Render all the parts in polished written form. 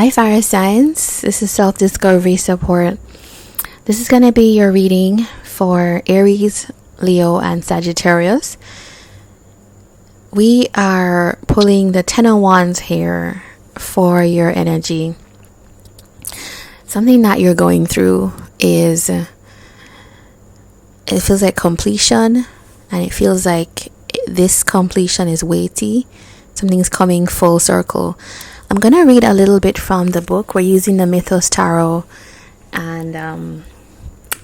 Hi, fire signs. This is self-discovery support. This is going to be your reading for Aries, Leo, and Sagittarius. We are pulling the Ten of Wands here for your energy. Something that you're going through is, it feels like completion, and it feels like this completion is weighty. Something's coming full circle. I'm going to read a little bit from the book. We're using the Mythos Tarot, and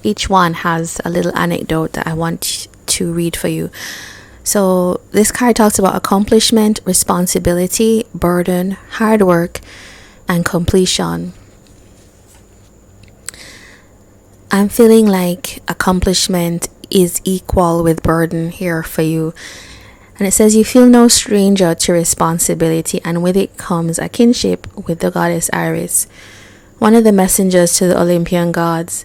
each one has a little anecdote that I want to read for you. So this card talks about accomplishment, responsibility, burden, hard work, and completion. I'm feeling like accomplishment is equal with burden here for you. And it says you feel no stranger to responsibility, and with it comes a kinship with the goddess Aries, one of the messengers to the Olympian gods.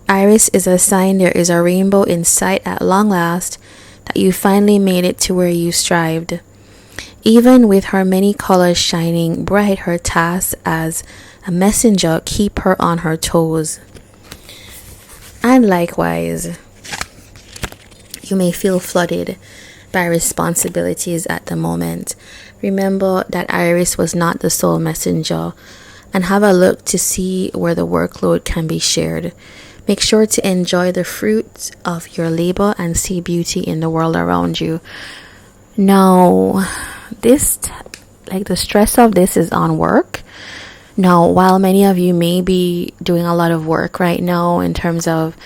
Aries is a sign there is a rainbow in sight at long last, that you finally made it to where you strived. Even with her many colors shining bright, her tasks as a messenger keep her on her toes. And likewise, you may feel flooded by responsibilities at the moment. Remember that Aries was not the sole messenger, and have a look to see where the workload can be shared. Make sure to enjoy the fruits of your labor and see beauty in the world around you. Now, this, like the stress of this is on work. Now, while many of you may be doing a lot of work right now in terms of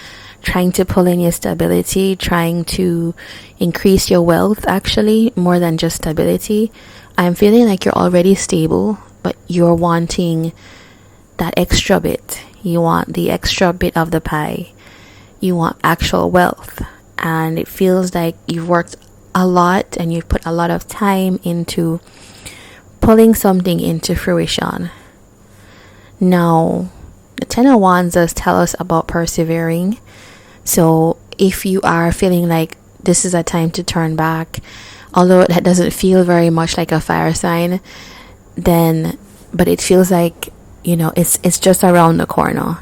trying to pull in your stability, trying to increase your wealth, actually, more than just stability, I'm feeling like you're already stable, but you're wanting that extra bit. You want the extra bit of the pie. You want actual wealth. And it feels like you've worked a lot and you've put a lot of time into pulling something into fruition. Now, the Ten of Wands does tell us about persevering. So if you are feeling like this is a time to turn back, although that doesn't feel very much like a fire sign, but it feels like, it's just around the corner.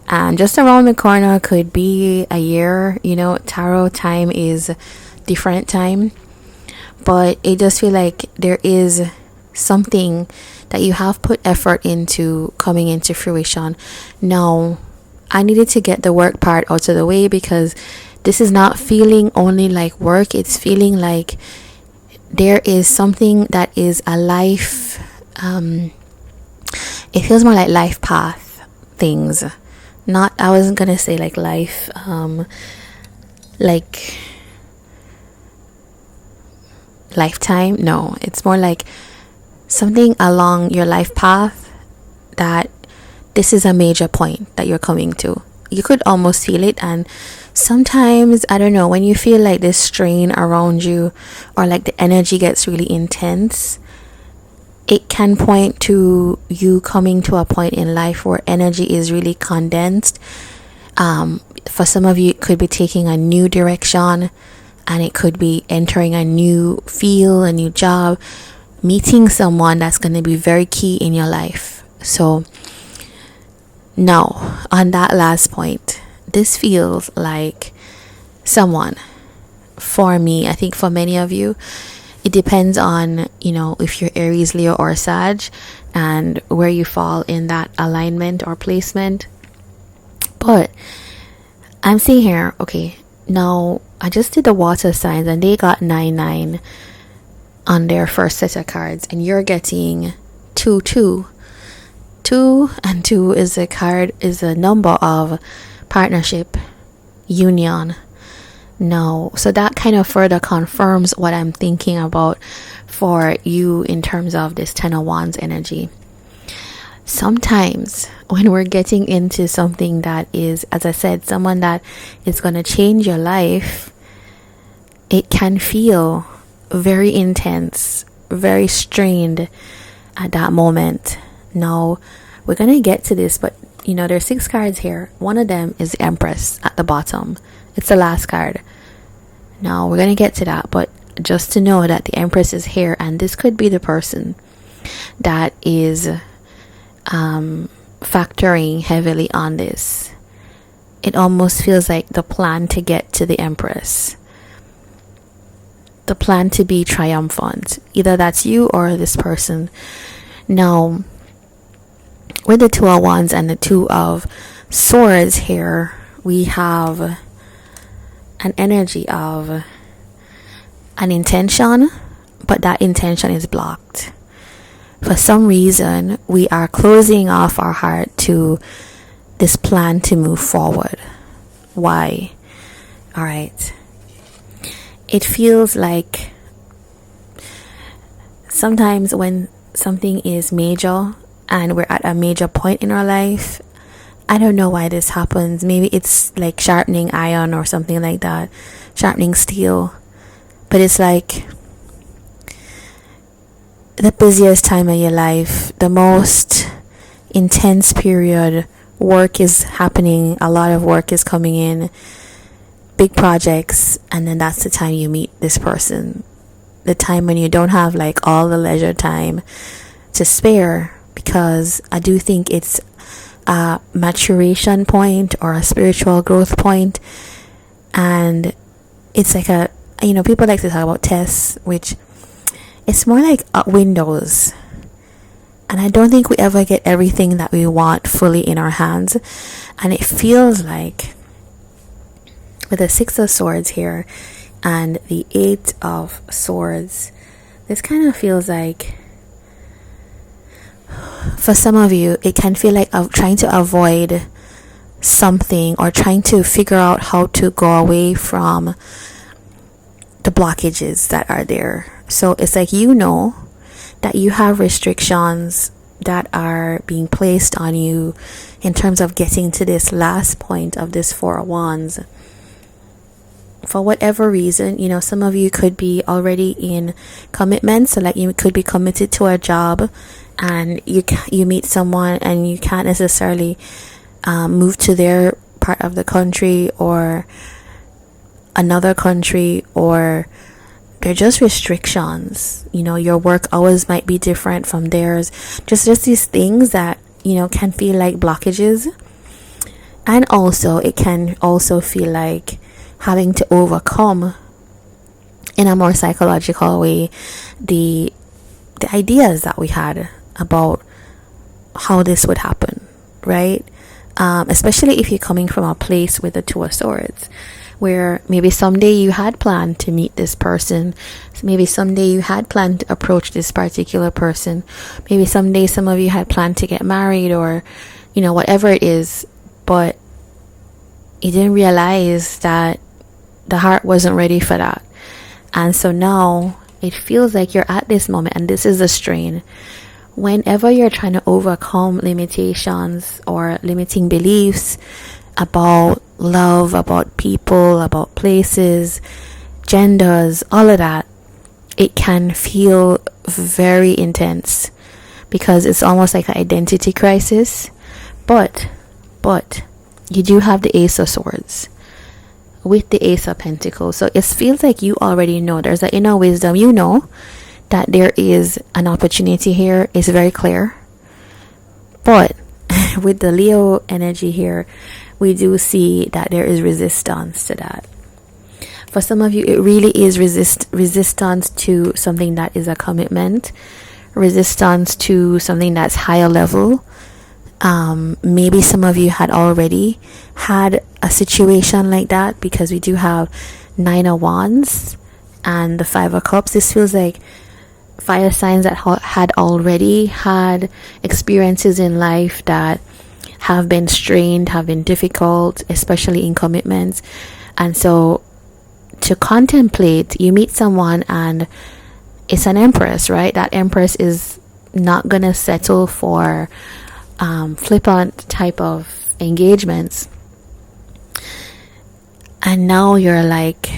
And just around the corner could be a year. Tarot time is different time, but it does feel like there is something that you have put effort into coming into fruition. Now, I needed to get the work part out of the way, because this is not feeling only like work. It's feeling like there is something that is a life, it feels more like life path things. I wasn't gonna say like life, like lifetime. No, it's more like something along your life path that this is a major point that you're coming to. You could almost feel it. And sometimes, I don't know, when you feel like this strain around you, or like the energy gets really intense, it can point to you coming to a point in life where energy is really condensed. For some of you, it could be taking a new direction, and it could be entering a new field, a new job, meeting someone that's going to be very key in your life. So now, on that last point, this feels like someone. For me, I think for many of you, it depends on, if you're Aries, Leo, or Sag, and where you fall in that alignment or placement. But I'm seeing here, okay, now I just did the water signs, and they got 9-9 on their first set of cards, and you're getting 2-2. 2 and 2 is a number of partnership, union. No, so that kind of further confirms what I'm thinking about for you in terms of this Ten of Wands energy. Sometimes when we're getting into something that is, as I said, someone that is going to change your life, it can feel very intense, very strained at that moment. Now, we're going to get to this, but there's 6 cards here. One of them is the Empress at the bottom. It's the last card. Now, we're going to get to that, but just to know that the Empress is here, and this could be the person that is factoring heavily on this. It almost feels like the plan to get to the Empress, the plan to be triumphant. Either that's you or this person. Now, with the Two of Wands and the Two of Swords here, we have an energy of an intention, but that intention is blocked. For some reason, we are closing off our heart to this plan to move forward. Why? All right. It feels like sometimes when something is major and we're at a major point in our life, I don't know why this happens. Maybe it's like sharpening iron or something like that, sharpening steel. But it's like the busiest time of your life, the most intense period, work is happening, a lot of work is coming in, big projects, and then that's the time you meet this person. The time when you don't have like all the leisure time to spare, because I do think it's a maturation point or a spiritual growth point. And it's like a, people like to talk about tests, which it's more like windows. And I don't think we ever get everything that we want fully in our hands. And it feels like with the Six of Swords here and the Eight of Swords, this kind of feels like, for some of you, it can feel like trying to avoid something or trying to figure out how to go away from the blockages that are there. So it's like, that you have restrictions that are being placed on you in terms of getting to this last point of this Four of Wands. For whatever reason, some of you could be already in commitment. So like you could be committed to a job and you meet someone and you can't necessarily move to their part of the country or another country, or they're just restrictions. Your work hours might be different from theirs. Just these things that, can feel like blockages. And also, it can also feel like having to overcome, in a more psychological way, the ideas that we had about how this would happen, right? Especially if you're coming from a place with the Two of Swords, where maybe someday you had planned to meet this person. Maybe someday you had planned to approach this particular person. Maybe someday some of you had planned to get married, or, whatever it is. But you didn't realize that the heart wasn't ready for that. And so now it feels like you're at this moment, and this is a strain. Whenever you're trying to overcome limitations or limiting beliefs about love, about people, about places, genders, all of that, it can feel very intense because it's almost like an identity crisis. But you do have the Ace of Swords with the Ace of Pentacles. So it feels like you already know. There's an inner wisdom. You know that there is an opportunity here. It's very clear. But with the Leo energy here, we do see that there is resistance to that. For some of you, it really is resistance to something that is a commitment, resistance to something that's higher level. Maybe some of you had already had a situation like that, because we do have Nine of Wands and the Five of Cups. This feels like fire signs that had already had experiences in life that have been strained, have been difficult, especially in commitments. And so to contemplate, you meet someone and it's an Empress, right? That Empress is not gonna settle for flippant type of engagements. And now you're like,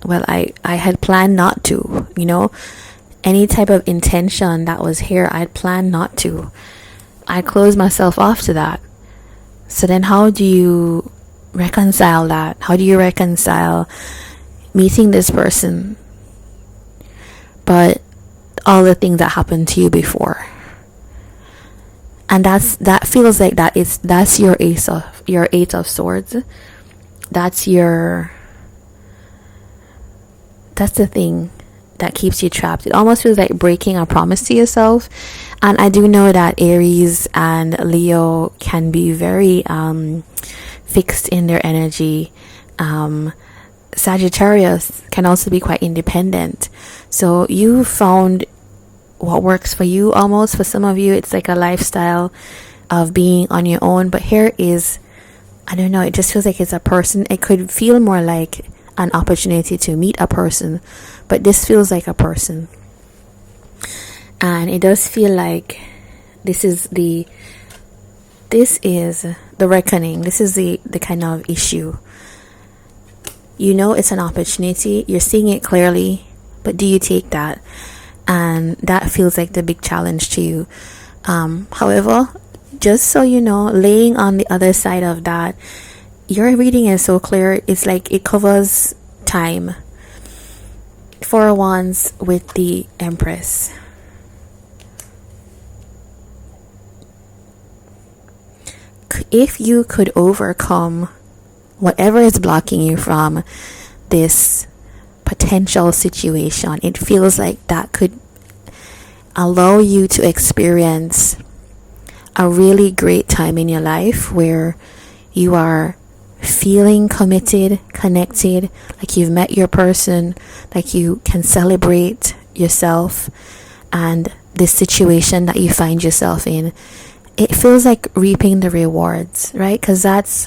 well, I had planned not to, any type of intention that was here, I'd planned not to. I closed myself off to that. So then how do you reconcile that? How do you reconcile meeting this person, but all the things that happened to you before? And that feels like that's your eight of swords. That's the thing that keeps you trapped. It almost feels like breaking a promise to yourself. And I do know that Aries and Leo can be very fixed in their energy. Sagittarius can also be quite independent. So you found what works for you. Almost for some of you, it's like a lifestyle of being on your own. But here is, I don't know, it just feels like it's a person. It could feel more like an opportunity to meet a person, but this feels like a person. And it does feel like this is the reckoning. This is the kind of issue. You know, it's an opportunity. You're seeing it clearly, but do you take that? And that feels like the big challenge to you. However, just so you know, laying on the other side of that, your reading is so clear. It's like it covers time. 4 of Wands with the Empress. If you could overcome whatever is blocking you from this potential situation, it feels like that could allow you to experience a really great time in your life where you are feeling committed, connected, like you've met your person, like you can celebrate yourself and this situation that you find yourself in. It feels like reaping the rewards, right? Because that's,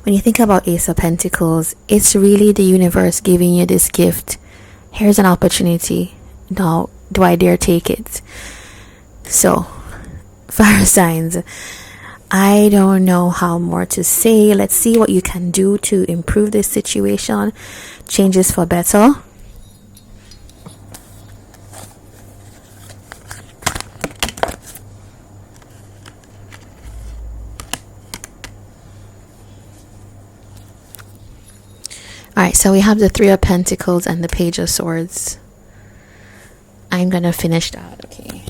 when you think about Ace of Pentacles, it's really the universe giving you this gift. Here's an opportunity. Now, do I dare take it? So, fire signs, I don't know how more to say. Let's see what you can do to improve this situation. Changes for better. Alright, so we have the 3 of Pentacles and the Page of Swords. I'm gonna finish that, okay.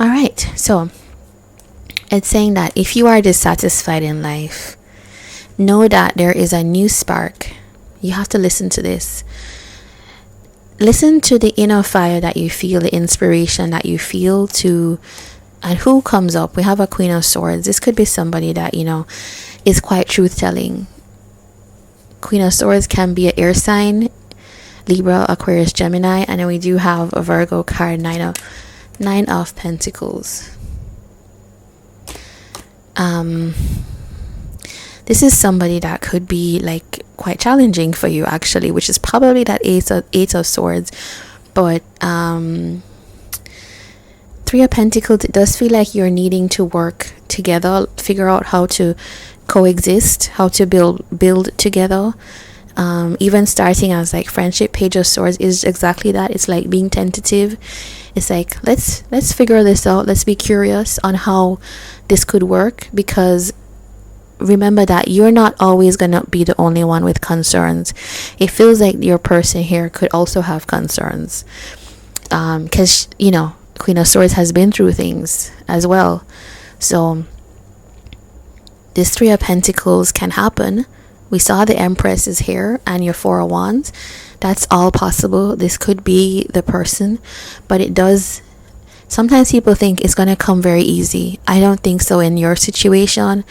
Alright, so it's saying that if you are dissatisfied in life, know that there is a new spark. You have to listen to this. Listen to the inner fire that you feel, the inspiration that you feel to. And who comes up? We have a Queen of Swords. This could be somebody that, you know, is quite truth-telling. Queen of Swords can be an air sign, Libra, Aquarius, Gemini. And then we do have a Virgo card, Nine of Pentacles. This is somebody that could be like quite challenging for you, actually, which is probably that Eight of Swords. But 3 of Pentacles, it does feel like you're needing to work together, figure out how to coexist, how to build together. Even starting as like friendship. Page of Swords is exactly that. It's like being tentative. It's like, let's figure this out. Let's be curious on how this could work, because remember that you're not always gonna be the only one with concerns. It feels like your person here could also have concerns, because you know, Queen of Swords has been through things as well. So this 3 of Pentacles can happen. We saw the Empress is here and your 4 of Wands. That's all possible. This could be the person, but it does. Sometimes people think it's going to come very easy. I don't think so in your situation.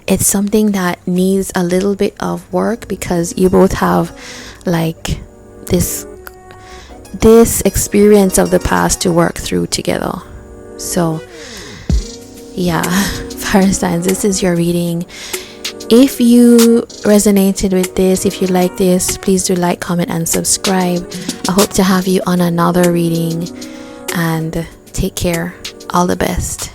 It's something that needs a little bit of work, because you both have like this experience of the past to work through together. So yeah, fire signs, this is your reading. If you resonated with this, if you like this, please do like, comment, and subscribe. I hope to have you on another reading, and take care. All the best.